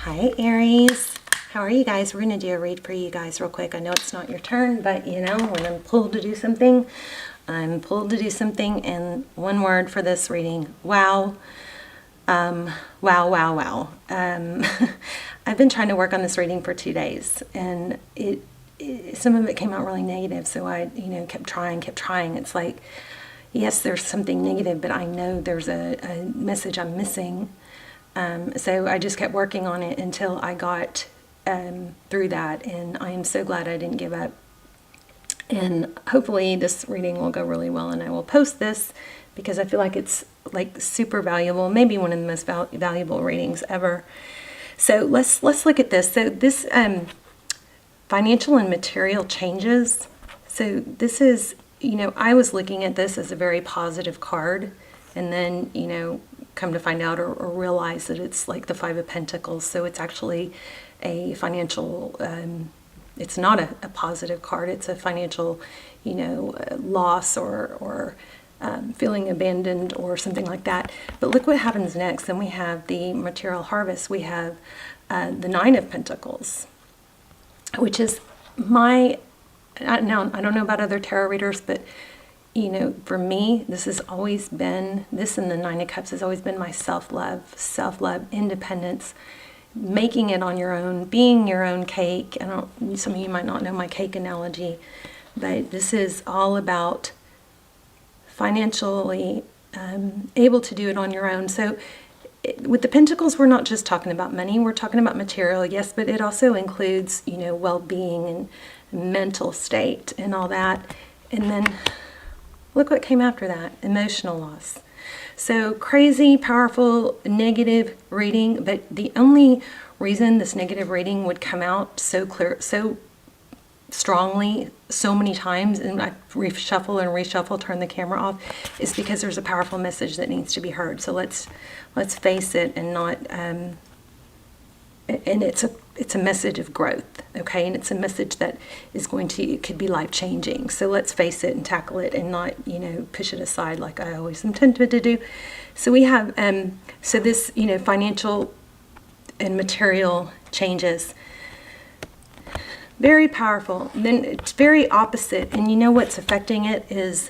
Hi Aries, how are you guys? We're going to do a read for you guys real quick. I know it's not your turn, but you know, when I'm pulled to do something, I'm pulled to do something. And one word for this reading: wow. Wow. I've been trying to work on this reading for 2 days, and some of it came out really negative, so I kept trying. It's like, yes, there's something negative, but I know there's a message I'm missing. So I just kept working on it until I got through that, and I am so glad I didn't give up. And hopefully this reading will go really well, and I will post this because I feel like it's like super valuable, maybe one of the most valuable readings ever. So let's look at this. So this financial and material changes. So this is, I was looking at this as a very positive card, and then, come to find out or realize that it's like the Five of Pentacles. So it's actually a financial, it's not a positive card. It's a financial, loss or feeling abandoned or something like that. But look what happens next. Then we have the material harvest. We have the Nine of Pentacles, which is now I don't know about other tarot readers, but for me, this has always been, this and the Nine of Cups has always been my self-love, independence, making it on your own, being your own cake. Some of you might not know my cake analogy, but this is all about financially able to do it on your own. So with the Pentacles, we're not just talking about money, we're talking about material, yes, but it also includes, well-being and mental state and all that. And then look what came after that: emotional loss. So crazy, powerful, negative reading, but the only reason this negative reading would come out so clear, so strongly, so many times, and I reshuffle, turn the camera off, is because there's a powerful message that needs to be heard. So let's face it, and not and it's a message of growth, okay? And it's a message that it could be life-changing. So let's face it and tackle it, and not, push it aside like I always am tempted to do. So we have, so this, financial and material changes. Very powerful. Then it's very opposite, and what's affecting it is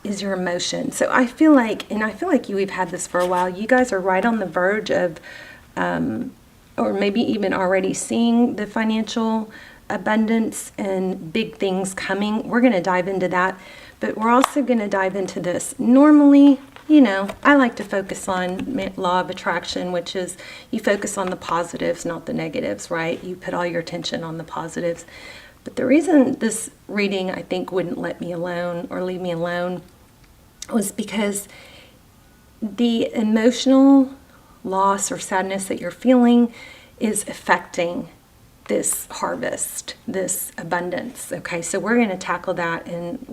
your emotion. So I feel like we've had this for a while. You guys are right on the verge of, or maybe even already seeing the financial abundance and big things coming. We're going to dive into that, but we're also going to dive into this. Normally, I like to focus on law of attraction, which is you focus on the positives, not the negatives, right? You put all your attention on the positives. But the reason this reading, I think, wouldn't let me alone or leave me alone was because the emotional loss or sadness that you're feeling is affecting this harvest, this abundance. Okay, so we're going to tackle that, and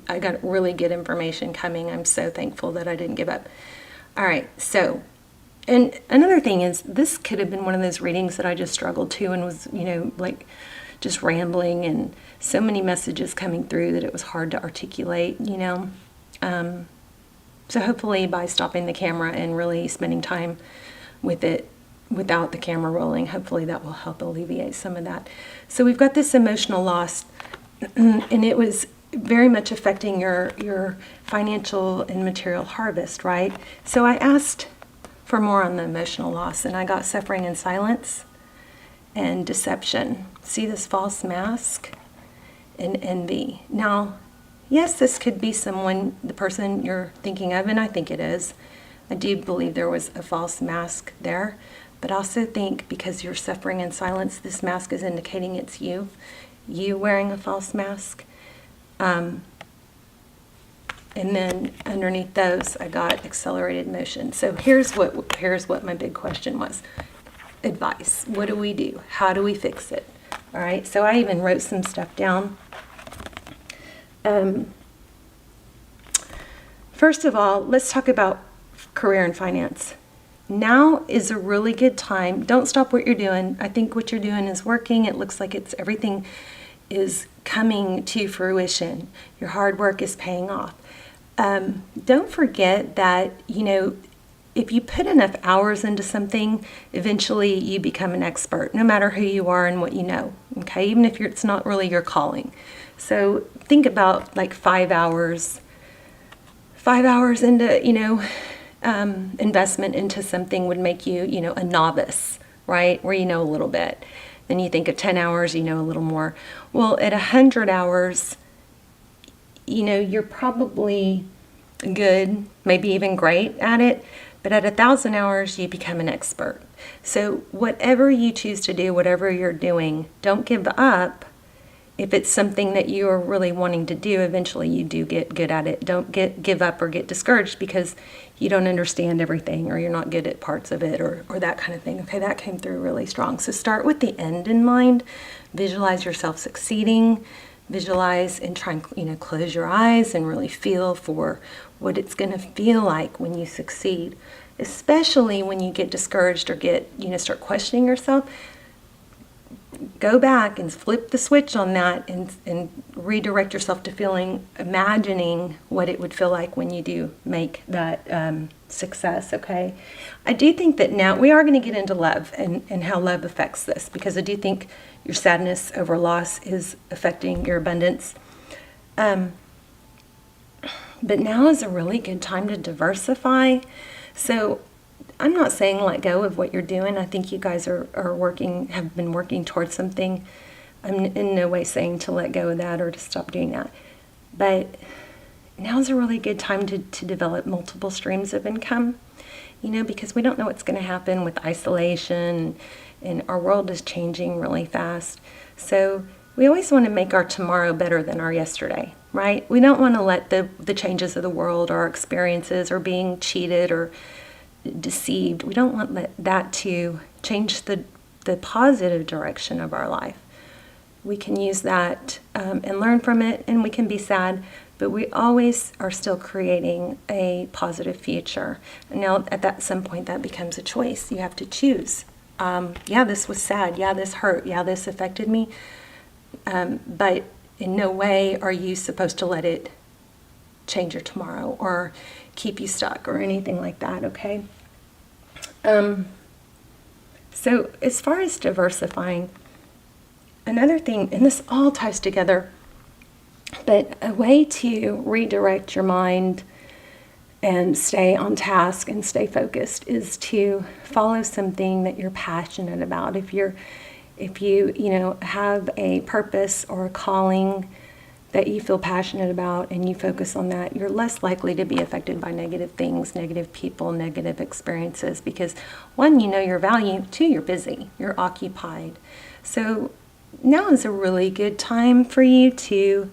I got really good information coming. I'm so thankful that I didn't give up. All right, so, and another thing is, this could have been one of those readings that I just struggled to and was, like just rambling, and so many messages coming through that it was hard to articulate, So hopefully by stopping the camera and really spending time with it without the camera rolling, hopefully that will help alleviate some of that. So we've got this emotional loss, and it was very much affecting your financial and material harvest, right? So I asked for more on the emotional loss, and I got suffering in silence and deception. See this false mask and envy. Now, yes, this could be the person you're thinking of, and I think it is. I do believe there was a false mask there, but I also think because you're suffering in silence, this mask is indicating it's you wearing a false mask. And then underneath those, I got accelerated motion. So here's what my big question was. Advice. What do we do? How do we fix it? All right, so I even wrote some stuff down. First of all, let's talk about career and finance. Now is a really good time. Don't stop what you're doing. I think what you're doing is working. It looks like everything is coming to fruition. Your hard work is paying off. Don't forget that, if you put enough hours into something, eventually you become an expert, no matter who you are and what you know, okay? Even if it's not really your calling. So think about like 5 hours into, investment into something would make you, a novice, right? Where you know a little bit. Then you think of 10 hours, you know a little more. Well, at 100 hours, you're probably good, maybe even great at it. But at 1,000 hours, you become an expert. So whatever you choose to do, whatever you're doing, don't give up. If it's something that you are really wanting to do, eventually you do get good at it. Don't give up or get discouraged because you don't understand everything or you're not good at parts of it or that kind of thing. Okay, that came through really strong. So start with the end in mind. Visualize yourself succeeding. Visualize and try and close your eyes and really feel for what it's going to feel like when you succeed, especially when you get discouraged or start questioning yourself. Go back and flip the switch on that and redirect yourself to imagining what it would feel like when you do make that success, okay? I do think that now we are going to get into love and how love affects this, because I do think your sadness over loss is affecting your abundance. But now is a really good time to diversify. So I'm not saying let go of what you're doing. I think you guys have been working towards something. I'm in no way saying to let go of that or to stop doing that. But now's a really good time to develop multiple streams of income, because we don't know what's going to happen with isolation, and our world is changing really fast. So we always want to make our tomorrow better than our yesterday, right? We don't want to let the changes of the world or our experiences or being cheated or deceived, we don't want that to change the positive direction of our life. We can use that and learn from it, and we can be sad, but we always are still creating a positive future. And now at some point that becomes a choice. You have to choose. Yeah, this was sad. Yeah, this hurt. Yeah, this affected me. But in no way are you supposed to let it change your tomorrow or keep you stuck or anything like that, okay? So as far as diversifying, another thing, and this all ties together, but a way to redirect your mind and stay on task and stay focused is to follow something that you're passionate about. If you have a purpose or a calling that you feel passionate about and you focus on that, you're less likely to be affected by negative things, negative people, negative experiences, because one, you know your value, two, you're busy, you're occupied. So now is a really good time for you to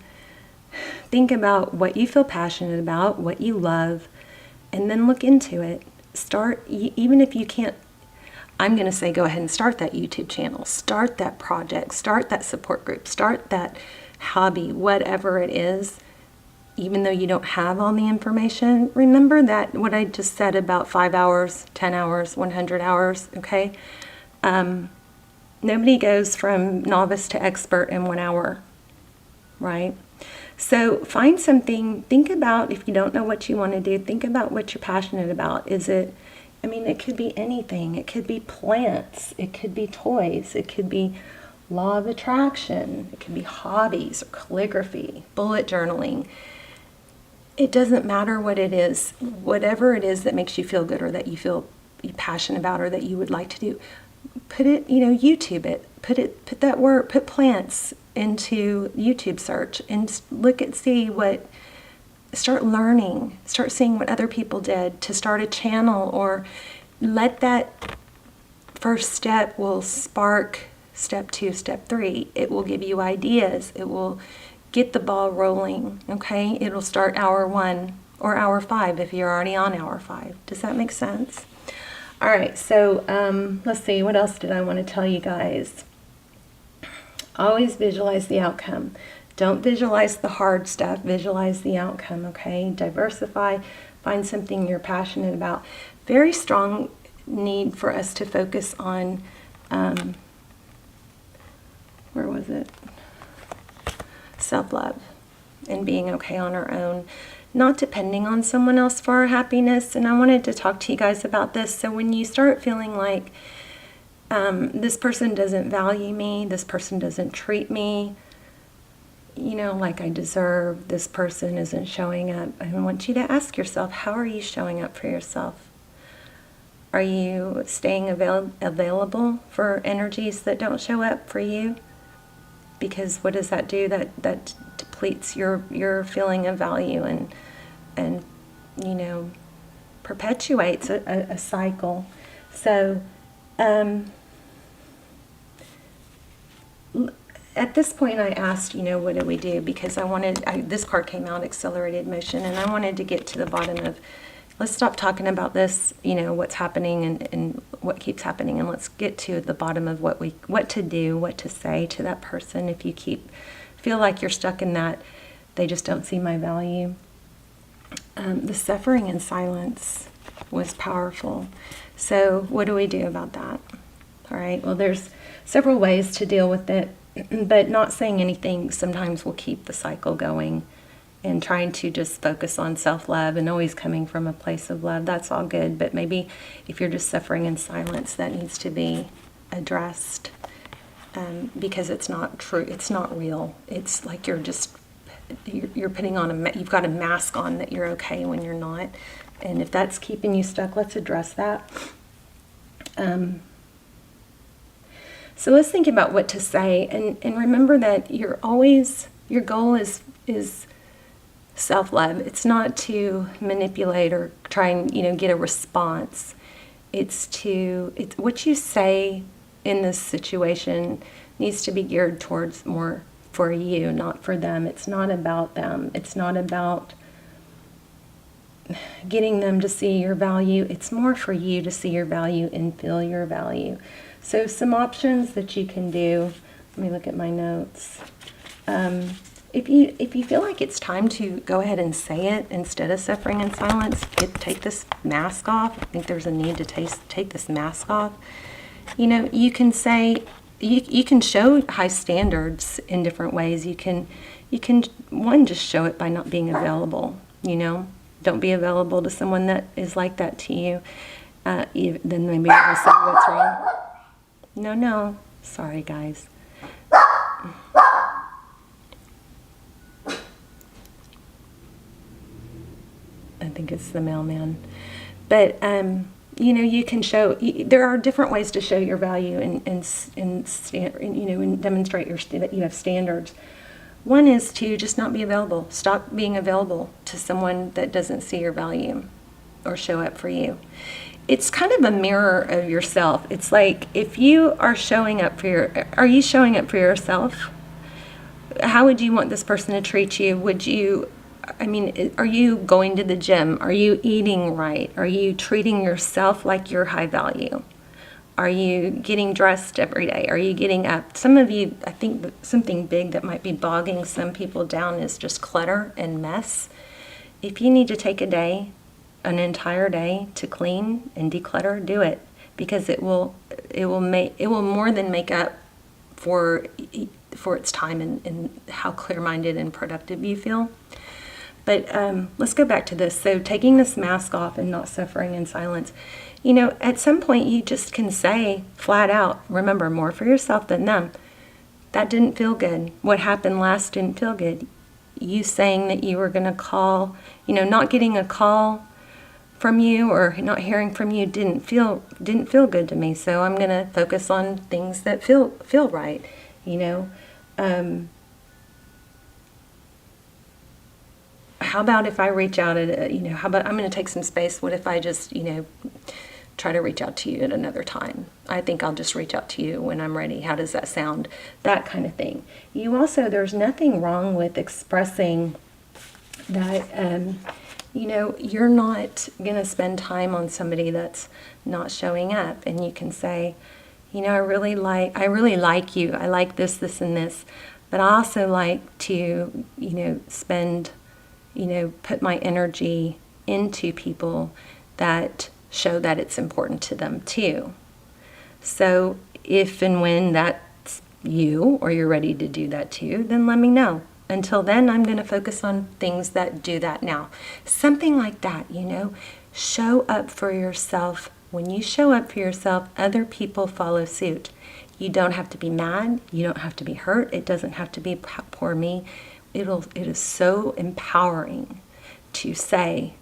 think about what you feel passionate about, what you love, and then look into it. Start, even if you can't, I'm going to say go ahead and start that YouTube channel, start that project, start that support group, start that hobby, whatever it is. Even though you don't have all the information, remember that what I just said about 5 hours, 10 hours, 100 hours, okay? Nobody goes from novice to expert in 1 hour, right? So find something, think about, if you don't know what you want to do, think about what you're passionate about. It could be anything. It could be plants. It could be toys. It could be law of attraction. It could be hobbies or calligraphy, bullet journaling. It doesn't matter what it is. Whatever it is that makes you feel good or that you feel passionate about or that you would like to do, put it, YouTube it. Put that word, put plants into YouTube search and start learning, start seeing what other people did to start a channel, or let that first step will spark step 2, step 3. It will give you ideas. It will get the ball rolling, okay? It'll start hour 1 or hour 5 if you're already on hour 5. Does that make sense? All right, so let's see, what else did I want to tell you guys? Always visualize the outcome. Don't visualize the hard stuff, visualize the outcome, okay? Diversify, find something you're passionate about. Very strong need for us to focus on, where was it? Self-love and being okay on our own. not depending on someone else for our happiness. And I wanted to talk to you guys about this. So when you start feeling like this person doesn't value me, this person doesn't treat me, like I deserve, this person isn't showing up, I want you to ask yourself, how are you showing up for yourself? Are you staying available for energies that don't show up for you? Because what does that do? That depletes your feeling of value and perpetuates a cycle. So at this point I asked, what do we do? Because this card came out, accelerated motion, and I wanted to get to the bottom of, let's stop talking about this, what's happening and what keeps happening, and let's get to the bottom of what to do, what to say to that person if you feel like you're stuck in that, they just don't see my value. The suffering in silence was powerful. So what do we do about that? All right, well, there's several ways to deal with it, but not saying anything sometimes will keep the cycle going. And trying to just focus on self-love and always coming from a place of love, that's all good. But maybe if you're just suffering in silence, that needs to be addressed, because it's not true. It's not real. It's like you're putting on you've got a mask on that you're okay when you're not. And if that's keeping you stuck, let's address that. So let's think about what to say, and remember that your goal is self-love. It's not to manipulate or try and get a response. It's what you say in this situation needs to be geared towards more for you, not for them. It's not about them. It's not about getting them to see your value. It's more for you to see your value and feel your value. So some options that you can do. Let me look at my notes. If you feel like it's time to go ahead and say it instead of suffering in silence, take this mask off. I think there's a need to take this mask off. You can say, you can show high standards in different ways. You can one, just show it by not being available. Don't be available to someone that is like that to you. Then maybe they'll say what's wrong. No, sorry guys. I think it's the mailman. But, you can show, there are different ways to show your value and demonstrate that you have standards. One is to just not be available. Stop being available to someone that doesn't see your value or show up for you. It's kind of a mirror of yourself. It's like, if you are showing up are you showing up for yourself? How would you want this person to treat you? Are you going to the gym? Are you eating right? Are you treating yourself like you're high value? Are you getting dressed every day? Are you getting up? Some of you, I think something big that might be bogging some people down is just clutter and mess. If you need to take an entire day to clean and declutter, do it, because it will more than make up for its time and how clear-minded and productive you feel. But let's go back to this. So taking this mask off and not suffering in silence. At some point you just can say flat out, remember, more for yourself than them. That didn't feel good. What happened last didn't feel good. You saying that you were going to call, not getting a call from you or not hearing from you didn't feel good to me. So I'm going to focus on things that feel right. How about if I reach out how about I'm going to take some space? What if I just, try to reach out to you at another time? I think I'll just reach out to you when I'm ready. How does that sound? That kind of thing. There's nothing wrong with expressing that, you're not going to spend time on somebody that's not showing up. And you can say, I really like you. I like this, and this. But I also like to, put my energy into people that show that it's important to them too. So if and when that's you, or you're ready to do that too, then let me know. Until then, I'm going to focus on things that do that now. Something like that, you know. Show up for yourself. When you show up for yourself, other people follow suit. You don't have to be mad. You don't have to be hurt. It doesn't have to be poor me. It is so empowering to say,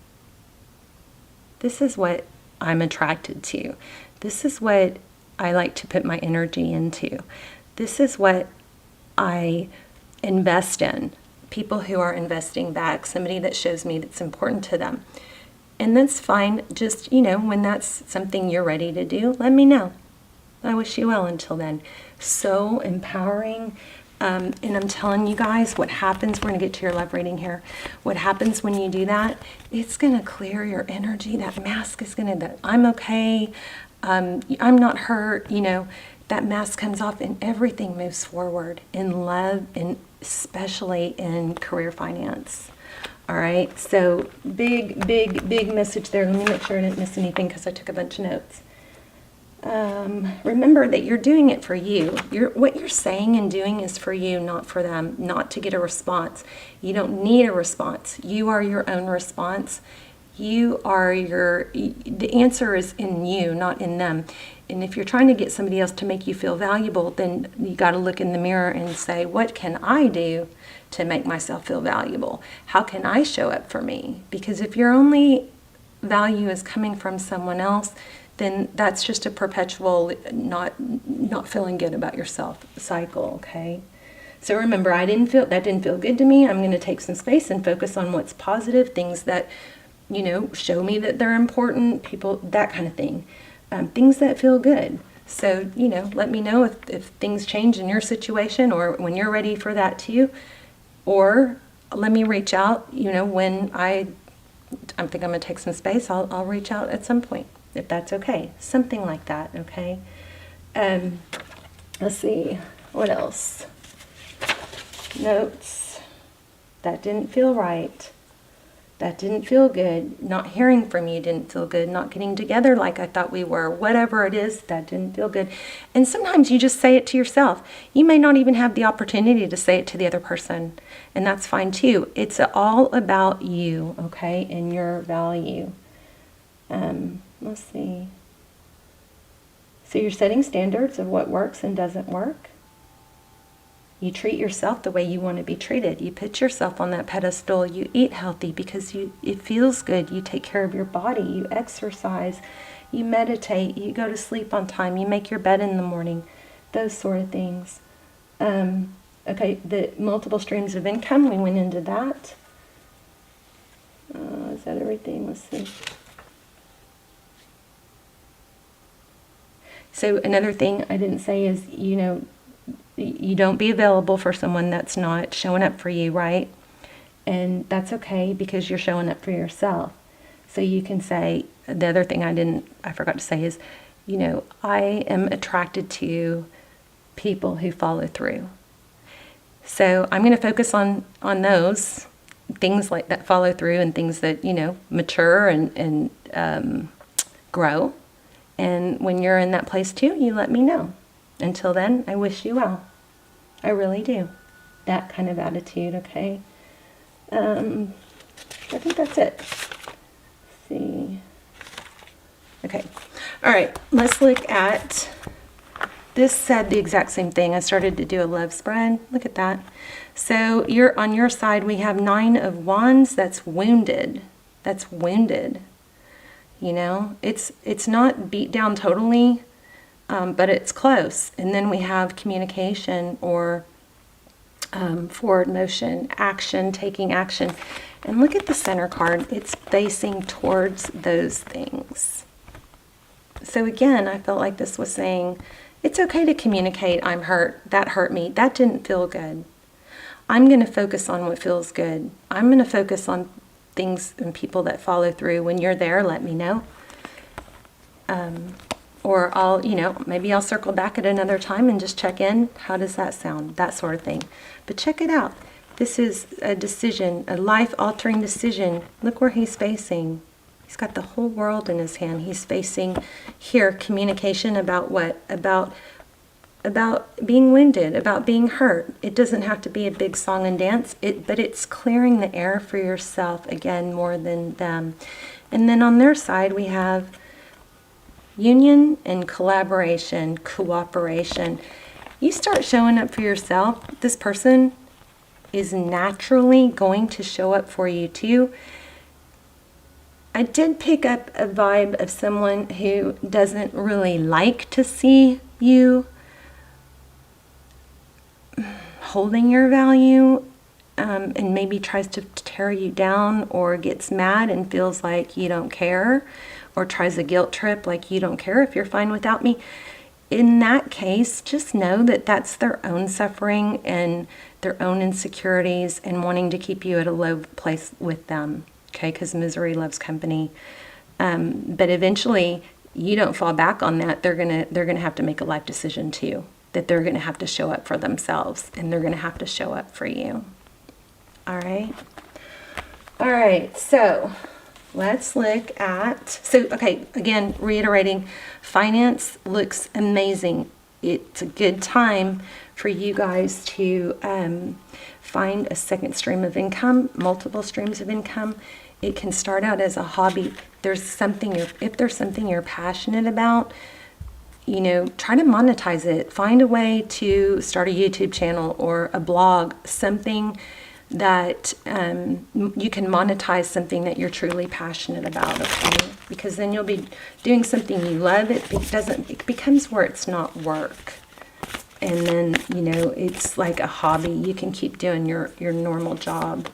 this is what I'm attracted to. This is what I like to put my energy into. This is what I invest in. People who are investing back, somebody that shows me that's important to them. And that's fine. Just, you know, when that's something you're ready to do, let me know. I wish you well until then. So empowering. And I'm telling you guys what happens. We're going to get to your love reading here. What happens when you do that, it's going to clear your energy. That mask is going to, that I'm okay. I'm not hurt. You know, that mask comes off and everything moves forward in love and especially in career finance. All right. So big message there. Let me make sure I didn't miss anything because I took a bunch of notes. Remember that you're doing it for you. What you're saying and doing is for you, not for them, not to get a response. You don't need a response. You are your own response. The answer is in you, not in them. And if you're trying to get somebody else to make you feel valuable, then you got to look in the mirror and say, what can I do to make myself feel valuable? How can I show up for me? Because if your only value is coming from someone else, then that's just a perpetual not feeling good about yourself cycle, okay? So remember, that didn't feel good to me. I'm going to take some space and focus on what's positive, things that, you know, show me that they're important, people, that kind of thing. Things that feel good. So, you know, let me know if things change in your situation or when you're ready for that too. Or let me reach out, you know, when I think I'm going to take some space, I'll reach out at some point, if that's okay. Something like that, okay? Let's see, what else? Notes. That didn't feel right. That didn't feel good. Not hearing from you didn't feel good. Not getting together like I thought we were. Whatever it is, that didn't feel good. And sometimes you just say it to yourself. You may not even have the opportunity to say it to the other person. And that's fine too. It's all about you, okay, and your value. Let's see. So you're setting standards of what works and doesn't work. You treat yourself the way you want to be treated. You put yourself on that pedestal. You eat healthy because it feels good. You take care of your body. You exercise. You meditate. You go to sleep on time. You make your bed in the morning. Those sort of things. Okay, the multiple streams of income. We went into that. Is that everything? Let's see. So another thing I didn't say is, you know, you don't be available for someone that's not showing up for you, right? And that's okay because you're showing up for yourself. So you can say, the other thing I forgot to say is, you know, I am attracted to people who follow through. So I'm going to focus on those things like that follow through and things that, you know, mature and grow. And when you're in that place too, you let me know. Until then, I wish you well. I really do. That kind of attitude, okay? I think that's it. Let's see. Okay. All right. Let's look at, this said the exact same thing. I started to do a love spread. Look at that. So on your side, we have 9 of Wands. That's wounded. That's wounded. You know, it's not beat down totally. But it's close. And then we have communication or forward motion, action, taking action. And look at the center card. It's facing towards those things. So again, I felt like this was saying, it's okay to communicate, I'm hurt, that hurt me, that didn't feel good. I'm going to focus on what feels good. I'm going to focus on things and people that follow through. When you're there, let me know. Or maybe I'll circle back at another time and just check in. How does that sound? That sort of thing. But check it out. This is a decision, a life-altering decision. Look where he's facing. He's got the whole world in his hand. He's facing here communication about what? About about being wounded, about being hurt. It doesn't have to be a big song and dance, but it's clearing the air for yourself, again, more than them. And then on their side, we have union and collaboration, cooperation. You start showing up for yourself, this person is naturally going to show up for you too. I did pick up a vibe of someone who doesn't really like to see you holding your value, and maybe tries to tear you down, or gets mad and feels like you don't care, or tries a guilt trip like you don't care if you're fine without me. In that case, just know that that's their own suffering and their own insecurities and wanting to keep you at a low place with them. Okay, because misery loves company. But eventually, you don't fall back on that. They're gonna have to make a life decision too. That they're gonna have to show up for themselves, and they're gonna have to show up for you. All right. All right. So let's look at. So okay, again, reiterating, finance looks amazing. It's a good time for you guys to find a second stream of income, multiple streams of income. It can start out as a hobby. If there's something you're passionate about, you know, try to monetize it. Find a way to start a YouTube channel or a blog, something that you can monetize, something that you're truly passionate about, okay? Because then you'll be doing something you love. It becomes where it's not work. And then, you know, it's like a hobby. You can keep doing your normal job.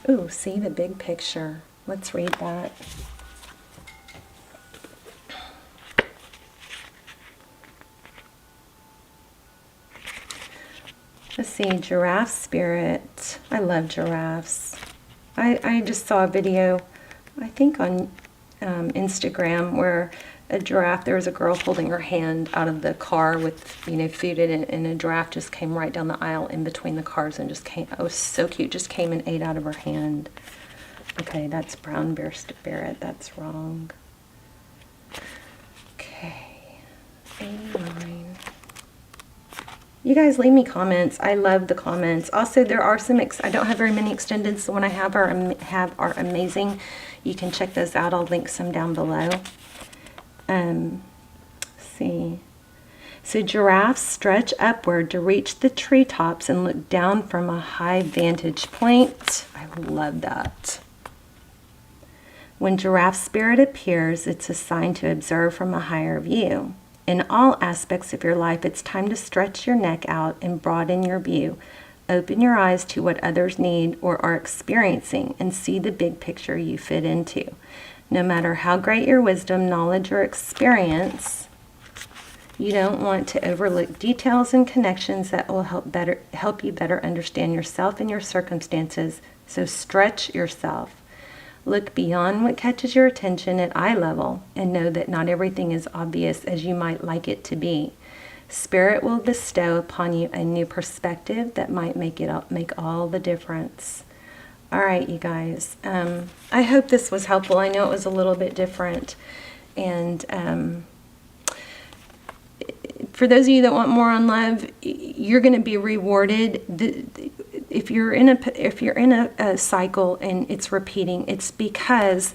Ooh, see the big picture. Let's read that. Let's see, giraffe spirit. I love giraffes. I just saw a video, I think on Instagram, where a giraffe, there was a girl holding her hand out of the car with, you know, food in it, and a giraffe just came right down the aisle in between the cars and just came. Oh, it was so cute. Just came and ate out of her hand. Okay, that's brown bear spirit. That's wrong. Okay, 89. You guys leave me comments. I love the comments. Also, there are some, I don't have very many extendeds. The one I have are amazing. You can check those out. I'll link some down below. Let's see. So giraffes stretch upward to reach the treetops and look down from a high vantage point. I love that. When giraffe spirit appears, it's a sign to observe from a higher view. In all aspects of your life, it's time to stretch your neck out and broaden your view. Open your eyes to what others need or are experiencing and see the big picture you fit into. No matter how great your wisdom, knowledge, or experience, you don't want to overlook details and connections that will help you better understand yourself and your circumstances. So stretch yourself. Look beyond what catches your attention at eye level and know that not everything is obvious as you might like it to be. Spirit will bestow upon you a new perspective that might make all the difference. All right, you guys. I hope this was helpful. I know it was a little bit different. And for those of you that want more on love, you're going to be rewarded. If you're in a cycle and it's repeating, it's because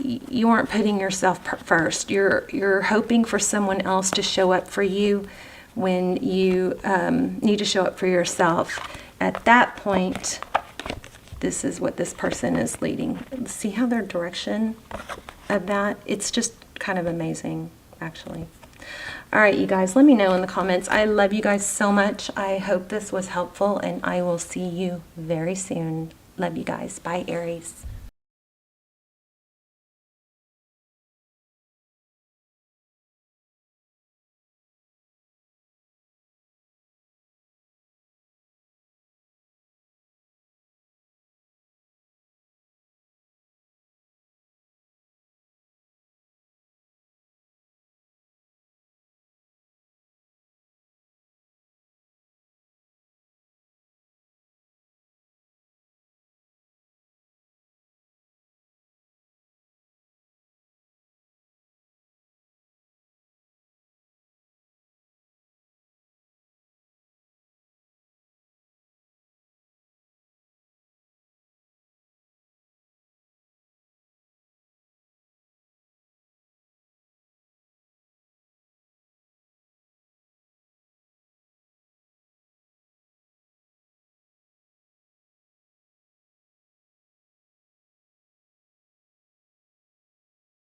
you aren't putting yourself first. You're hoping for someone else to show up for you when you need to show up for yourself. At that point, this is what this person is leading. See how their direction of that? It's just kind of amazing, actually. All right, you guys, let me know in the comments. I love you guys so much. I hope this was helpful, and I will see you very soon. Love you guys. Bye, Aries.